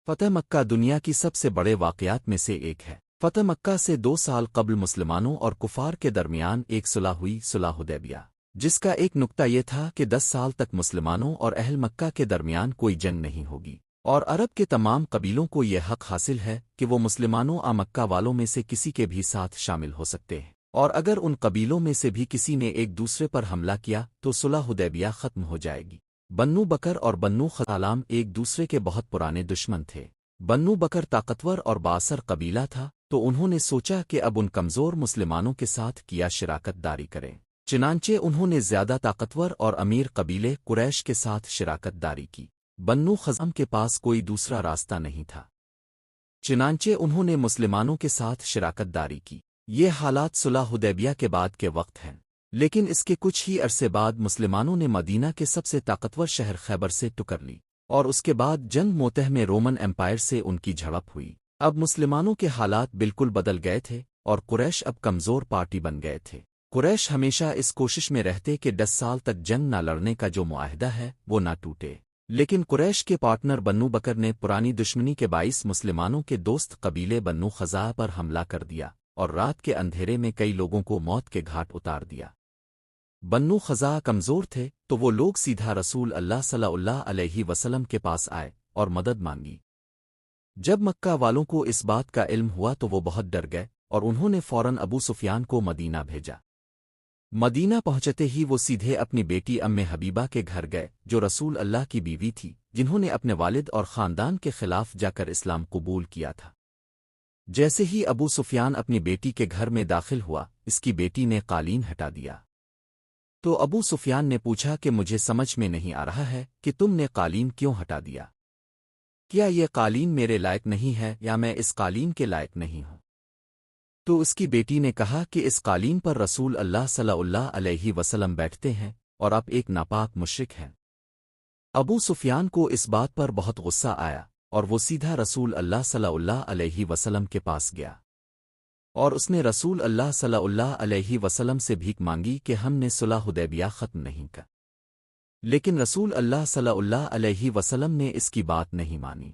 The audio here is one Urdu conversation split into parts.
فتح مکہ دنیا کی سب سے بڑے واقعات میں سے ایک ہے۔ فتح مکہ سے 2 سال قبل مسلمانوں اور کفار کے درمیان ایک صلح ہوئی، صلح حدیبیہ، جس کا ایک نقطہ یہ تھا کہ 10 سال تک مسلمانوں اور اہل مکہ کے درمیان کوئی جنگ نہیں ہوگی، اور عرب کے تمام قبیلوں کو یہ حق حاصل ہے کہ وہ مسلمانوں مکہ والوں میں سے کسی کے بھی ساتھ شامل ہو سکتے ہیں، اور اگر ان قبیلوں میں سے بھی کسی نے ایک دوسرے پر حملہ کیا تو صلح حدیبیہ ختم ہو جائے گی۔ بنو بکر اور بنو خزالام ایک دوسرے کے بہت پرانے دشمن تھے۔ بنو بکر طاقتور اور بااثر قبیلہ تھا، تو انہوں نے سوچا کہ اب ان کمزور مسلمانوں کے ساتھ کیا شراکت داری کریں۔ چنانچہ انہوں نے زیادہ طاقتور اور امیر قبیلے قریش کے ساتھ شراکت داری کی۔ بنو خزام کے پاس کوئی دوسرا راستہ نہیں تھا، چنانچہ انہوں نے مسلمانوں کے ساتھ شراکت داری کی۔ یہ حالات صلح حدیبیہ کے بعد کے وقت ہیں، لیکن اس کے کچھ ہی عرصے بعد مسلمانوں نے مدینہ کے سب سے طاقتور شہر خیبر سے ٹکر لی، اور اس کے بعد جنگ موتہ میں رومن ایمپائر سے ان کی جھڑپ ہوئی۔ اب مسلمانوں کے حالات بالکل بدل گئے تھے، اور قریش اب کمزور پارٹی بن گئے تھے۔ قریش ہمیشہ اس کوشش میں رہتے کہ 10 سال تک جنگ نہ لڑنے کا جو معاہدہ ہے وہ نہ ٹوٹے، لیکن قریش کے پارٹنر بنو بکر نے پرانی دشمنی کے باعث مسلمانوں کے دوست قبیلے بنو خزاعہ پر حملہ کر دیا، اور رات کے اندھیرے میں کئی لوگوں کو موت کے گھاٹ اتار دیا۔ بنو خزاعہ کمزور تھے، تو وہ لوگ سیدھا رسول اللہ صلی اللہ علیہ وسلم کے پاس آئے اور مدد مانگی۔ جب مکہ والوں کو اس بات کا علم ہوا تو وہ بہت ڈر گئے، اور انہوں نے فوراً ابو سفیان کو مدینہ بھیجا۔ مدینہ پہنچتے ہی وہ سیدھے اپنی بیٹی حبیبہ کے گھر گئے، جو رسول اللہ کی بیوی تھی، جنہوں نے اپنے والد اور خاندان کے خلاف جا کر اسلام قبول کیا تھا۔ جیسے ہی ابو سفیان اپنی بیٹی کے گھر میں داخل ہوا، اس کی بیٹی نے قالین ہٹا دیا۔ تو ابو سفیان نے پوچھا کہ مجھے سمجھ میں نہیں آ رہا ہے کہ تم نے قالین کیوں ہٹا دیا؟ کیا یہ قالین میرے لائق نہیں ہے یا میں اس قالین کے لائق نہیں ہوں؟ تو اس کی بیٹی نے کہا کہ اس قالین پر رسول اللہ صلی اللہ علیہ وسلم بیٹھتے ہیں، اور آپ ایک ناپاک مشرک ہیں۔ ابو سفیان کو اس بات پر بہت غصہ آیا، اور وہ سیدھا رسول اللہ صلی اللہ علیہ وسلم کے پاس گیا، اور اس نے رسول اللہ صلی اللہ علیہ وسلم سے بھیک مانگی کہ ہم نے صلح حدیبیہ ختم نہیں کر، لیکن رسول اللہ صلی اللہ علیہ وسلم نے اس کی بات نہیں مانی۔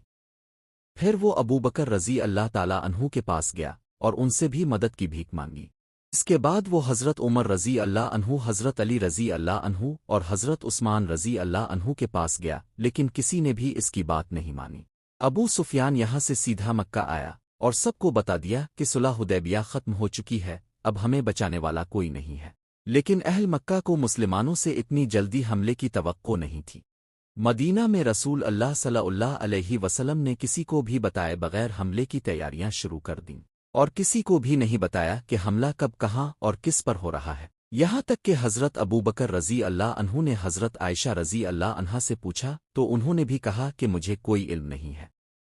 پھر وہ ابو بکر رضی اللہ تعالی عنہ کے پاس گیا اور ان سے بھی مدد کی بھیک مانگی۔ اس کے بعد وہ حضرت عمر رضی اللہ عنہ، حضرت علی رضی اللہ عنہ اور حضرت عثمان رضی اللہ عنہ کے پاس گیا، لیکن کسی نے بھی اس کی بات نہیں مانی۔ ابو سفیان یہاں سے سیدھا مکہ آیا اور سب کو بتا دیا کہ صلح حدیبیہ ختم ہو چکی ہے، اب ہمیں بچانے والا کوئی نہیں ہے۔ لیکن اہل مکہ کو مسلمانوں سے اتنی جلدی حملے کی توقع نہیں تھی۔ مدینہ میں رسول اللہ صلی اللہ علیہ وسلم نے کسی کو بھی بتائے بغیر حملے کی تیاریاں شروع کر دیں، اور کسی کو بھی نہیں بتایا کہ حملہ کب، کہاں اور کس پر ہو رہا ہے، یہاں تک کہ حضرت ابو بکر رضی اللہ عنہ نے حضرت عائشہ رضی اللہ عنہا سے پوچھا تو انہوں نے بھی کہا کہ مجھے کوئی علم نہیں ہے۔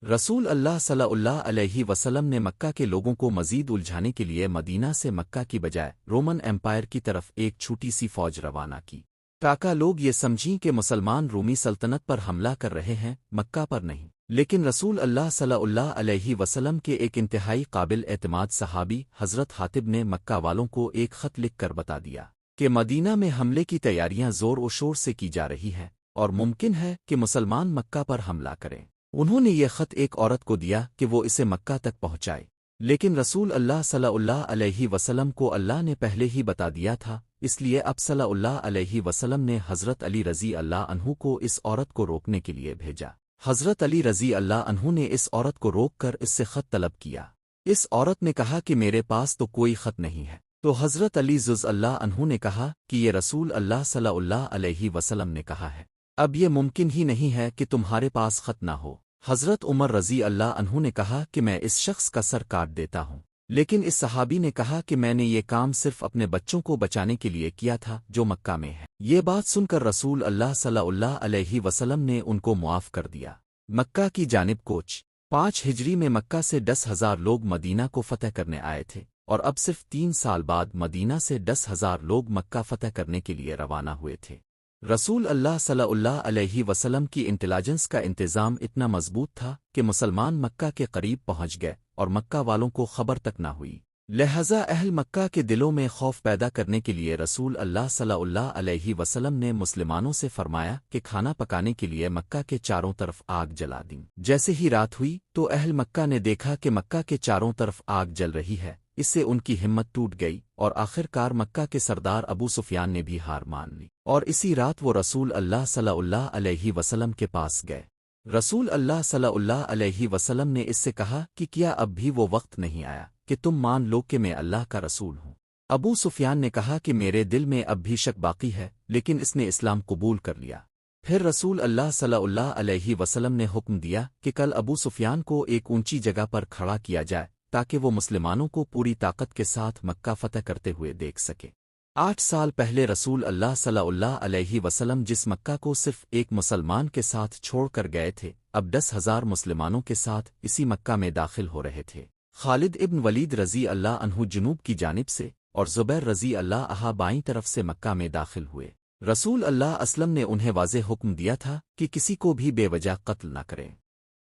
رسول اللہ صلی اللہ علیہ وسلم نے مکہ کے لوگوں کو مزید الجھانے کے لیے مدینہ سے مکہ کی بجائے رومن ایمپائر کی طرف ایک چھوٹی سی فوج روانہ کی، تاکہ لوگ یہ سمجھیں کہ مسلمان رومی سلطنت پر حملہ کر رہے ہیں، مکہ پر نہیں۔ لیکن رسول اللہ صلی اللہ علیہ وسلم کے ایک انتہائی قابل اعتماد صحابی حضرت حاتب نے مکہ والوں کو ایک خط لکھ کر بتا دیا کہ مدینہ میں حملے کی تیاریاں زور و شور سے کی جا رہی ہیں، اور ممکن ہے کہ مسلمان مکہ پر حملہ کریں۔ انہوں نے یہ خط ایک عورت کو دیا کہ وہ اسے مکہ تک پہنچائے، لیکن رسول اللہ صلی اللہ علیہ وسلم کو اللہ نے پہلے ہی بتا دیا تھا، اس لیے اب صلی اللہ علیہ وسلم نے حضرت علی رضی اللہ عنہ کو اس عورت کو روکنے کے لیے بھیجا۔ حضرت علی رضی اللہ عنہ نے اس عورت کو روک کر اس سے خط طلب کیا۔ اس عورت نے کہا کہ میرے پاس تو کوئی خط نہیں ہے، تو حضرت علی رضی اللہ عنہ نے کہا کہ یہ رسول اللہ صلی اللہ علیہ وسلم نے کہا ہے، اب یہ ممکن ہی نہیں ہے کہ تمہارے پاس خط نہ ہو۔ حضرت عمر رضی اللہ عنہ نے کہا کہ میں اس شخص کا سر کاٹ دیتا ہوں، لیکن اس صحابی نے کہا کہ میں نے یہ کام صرف اپنے بچوں کو بچانے کے لیے کیا تھا جو مکہ میں ہے۔ یہ بات سن کر رسول اللہ صلی اللہ علیہ وسلم نے ان کو معاف کر دیا۔ مکہ کی جانب کوچ 5 ہجری میں مکہ سے 10,000 لوگ مدینہ کو فتح کرنے آئے تھے، اور اب صرف 3 سال بعد مدینہ سے 10,000 لوگ مکہ فتح کرنے کے لیے روانہ ہوئے تھے۔ رسول اللہ صلی اللہ علیہ وسلم کی انٹیلیجنس کا انتظام اتنا مضبوط تھا کہ مسلمان مکہ کے قریب پہنچ گئے اور مکہ والوں کو خبر تک نہ ہوئی۔ لہذا اہل مکہ کے دلوں میں خوف پیدا کرنے کے لیے رسول اللہ صلی اللہ علیہ وسلم نے مسلمانوں سے فرمایا کہ کھانا پکانے کے لیے مکہ کے چاروں طرف آگ جلا دیں۔ جیسے ہی رات ہوئی تو اہل مکہ نے دیکھا کہ مکہ کے چاروں طرف آگ جل رہی ہے، اس سے ان کی ہمت ٹوٹ گئی اور آخر کار مکہ کے سردار ابو سفیان نے بھی ہار مان لی، اور اسی رات وہ رسول اللہ صلی اللہ علیہ وسلم کے پاس گئے۔ رسول اللہ صلی اللہ علیہ وسلم نے اس سے کہا کہ کیا اب بھی وہ وقت نہیں آیا کہ تم مان لو کہ میں اللہ کا رسول ہوں؟ ابو سفیان نے کہا کہ میرے دل میں اب بھی شک باقی ہے، لیکن اس نے اسلام قبول کر لیا۔ پھر رسول اللہ صلی اللہ علیہ وسلم نے حکم دیا کہ کل ابو سفیان کو ایک اونچی جگہ پر کھڑا کیا جائے تاکہ وہ مسلمانوں کو پوری طاقت کے ساتھ مکہ فتح کرتے ہوئے دیکھ سکے۔ 8 سال پہلے رسول اللہ صلی اللہ علیہ وسلم جس مکہ کو صرف ایک مسلمان کے ساتھ چھوڑ کر گئے تھے، اب 10,000 مسلمانوں کے ساتھ اسی مکہ میں داخل ہو رہے تھے۔ خالد ابن ولید رضی اللہ عنہ جنوب کی جانب سے اور زبیر رضی اللہ عنہ بائیں طرف سے مکہ میں داخل ہوئے۔ رسول اللہ اسلم نے انہیں واضح حکم دیا تھا کہ کسی کو بھی بے وجہ قتل نہ کریں۔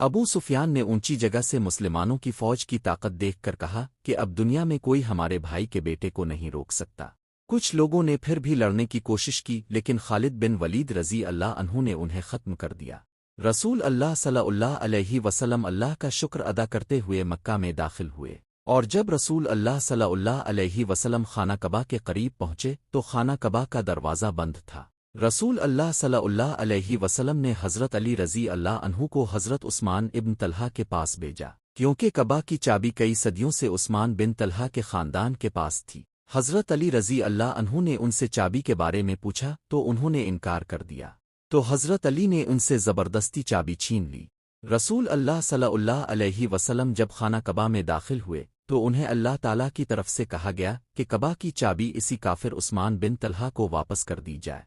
ابو سفیان نے اونچی جگہ سے مسلمانوں کی فوج کی طاقت دیکھ کر کہا کہ اب دنیا میں کوئی ہمارے بھائی کے بیٹے کو نہیں روک سکتا۔ کچھ لوگوں نے پھر بھی لڑنے کی کوشش کی، لیکن خالد بن ولید رضی اللہ عنہ نے انہیں ختم کر دیا۔ رسول اللہ صلی اللہ علیہ وسلم اللہ کا شکر ادا کرتے ہوئے مکہ میں داخل ہوئے، اور جب رسول اللہ صلی اللہ علیہ وسلم خانہ کعبہ کے قریب پہنچے تو خانہ کعبہ کا دروازہ بند تھا۔ رسول اللہ صلی اللہ علیہ وسلم نے حضرت علی رضی اللہ عنہ کو حضرت عثمان ابن طلحہ کے پاس بھیجا، کیونکہ کعبہ کی چابی کئی صدیوں سے عثمان بن طلحہ کے خاندان کے پاس تھی۔ حضرت علی رضی اللہ عنہ نے ان سے چابی کے بارے میں پوچھا تو انہوں نے انکار کر دیا، تو حضرت علی نے ان سے زبردستی چابی چھین لی۔ رسول اللہ صلی اللہ علیہ وسلم جب خانہ کعبہ میں داخل ہوئے تو انہیں اللہ تعالیٰ کی طرف سے کہا گیا کہ کعبہ کی چابی اسی کافر عثمان بن طلحہ کو واپس کر دی جائے۔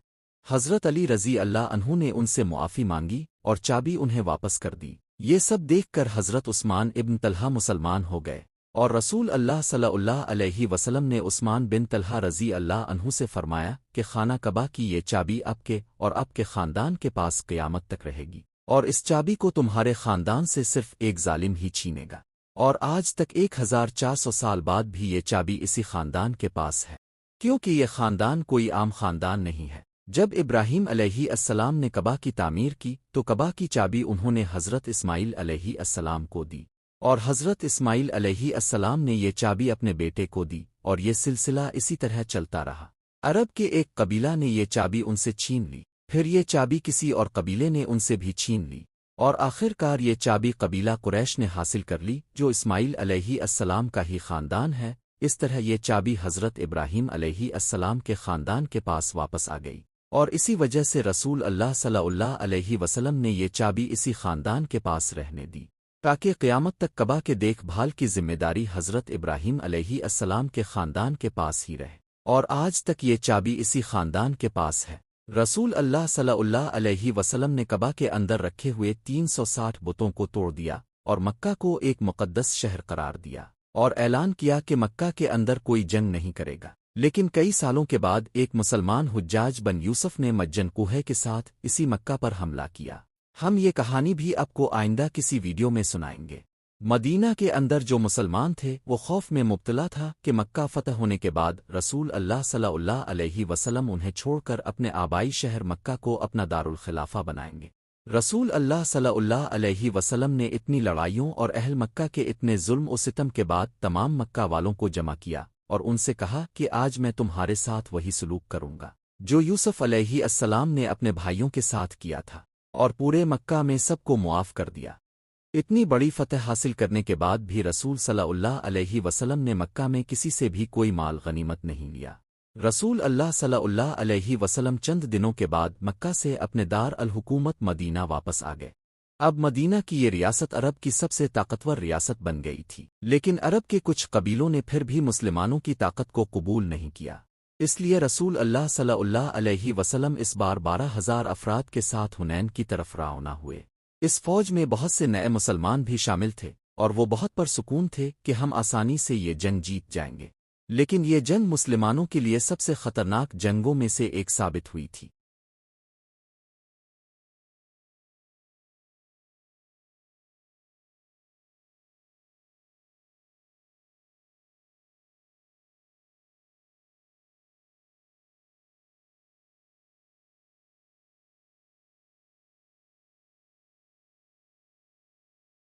حضرت علی رضی اللہ عنہ نے ان سے معافی مانگی اور چابی انہیں واپس کر دی۔ یہ سب دیکھ کر حضرت عثمان ابن طلحہ مسلمان ہو گئے، اور رسول اللہ صلی اللہ علیہ وسلم نے عثمان بن طلحہ رضی اللہ عنہ سے فرمایا کہ خانہ کعبہ کی یہ چابی آپ کے اور آپ کے خاندان کے پاس قیامت تک رہے گی، اور اس چابی کو تمہارے خاندان سے صرف ایک ظالم ہی چھینے گا، اور آج تک 1400 سال بعد بھی یہ چابی اسی خاندان کے پاس ہے، کیونکہ یہ خاندان کوئی عام خاندان نہیں ہے۔ جب ابراہیم علیہ السلام نے کعبہ کی تعمیر کی تو کعبہ کی چابی انہوں نے حضرت اسماعیل علیہ السلام کو دی، اور حضرت اسماعیل علیہ السلام نے یہ چابی اپنے بیٹے کو دی، اور یہ سلسلہ اسی طرح چلتا رہا۔ عرب کے ایک قبیلہ نے یہ چابی ان سے چھین لی، پھر یہ چابی کسی اور قبیلے نے ان سے بھی چھین لی، اور آخر کار یہ چابی قبیلہ قریش نے حاصل کر لی جو اسماعیل علیہ السلام کا ہی خاندان ہے۔ اس طرح یہ چابی حضرت ابراہیم علیہ السلام کے خاندان کے پاس واپس آ گئی، اور اسی وجہ سے رسول اللہ صلی اللہ علیہ وسلم نے یہ چابی اسی خاندان کے پاس رہنے دی، تاکہ قیامت تک کعبہ کے دیکھ بھال کی ذمہ داری حضرت ابراہیم علیہ السلام کے خاندان کے پاس ہی رہے، اور آج تک یہ چابی اسی خاندان کے پاس ہے۔ رسول اللہ صلی اللہ علیہ وسلم نے کعبہ کے اندر رکھے ہوئے 360 بتوں کو توڑ دیا اور مکہ کو ایک مقدس شہر قرار دیا، اور اعلان کیا کہ مکہ کے اندر کوئی جنگ نہیں کرے گا۔ لیکن کئی سالوں کے بعد ایک مسلمان حجاج بن یوسف نے مجن کوہے کے ساتھ اسی مکہ پر حملہ کیا۔ ہم یہ کہانی بھی آپ کو آئندہ کسی ویڈیو میں سنائیں گے۔ مدینہ کے اندر جو مسلمان تھے وہ خوف میں مبتلا تھا کہ مکہ فتح ہونے کے بعد رسول اللہ صلی اللہ علیہ وسلم انہیں چھوڑ کر اپنے آبائی شہر مکہ کو اپنا دارالخلافہ بنائیں گے۔ رسول اللہ صلی اللہ علیہ وسلم نے اتنی لڑائیوں اور اہل مکہ کے اتنے ظلم و ستم کے بعد تمام مکہ والوں کو جمع کیا اور ان سے کہا کہ آج میں تمہارے ساتھ وہی سلوک کروں گا جو یوسف علیہ السلام نے اپنے بھائیوں کے ساتھ کیا تھا، اور پورے مکہ میں سب کو معاف کر دیا۔ اتنی بڑی فتح حاصل کرنے کے بعد بھی رسول صلی اللہ علیہ وسلم نے مکہ میں کسی سے بھی کوئی مال غنیمت نہیں لیا۔ رسول اللہ صلی اللہ علیہ وسلم چند دنوں کے بعد مکہ سے اپنے دار الحکومت مدینہ واپس آ گئے۔ اب مدینہ کی یہ ریاست عرب کی سب سے طاقتور ریاست بن گئی تھی، لیکن عرب کے کچھ قبیلوں نے پھر بھی مسلمانوں کی طاقت کو قبول نہیں کیا، اس لیے رسول اللہ صلی اللہ علیہ وسلم اس بار 12,000 افراد کے ساتھ حنین کی طرف روانہ ہوئے۔ اس فوج میں بہت سے نئے مسلمان بھی شامل تھے، اور وہ بہت پرسکون تھے کہ ہم آسانی سے یہ جنگ جیت جائیں گے، لیکن یہ جنگ مسلمانوں کے لیے سب سے خطرناک جنگوں میں سے ایک ثابت ہوئی تھی۔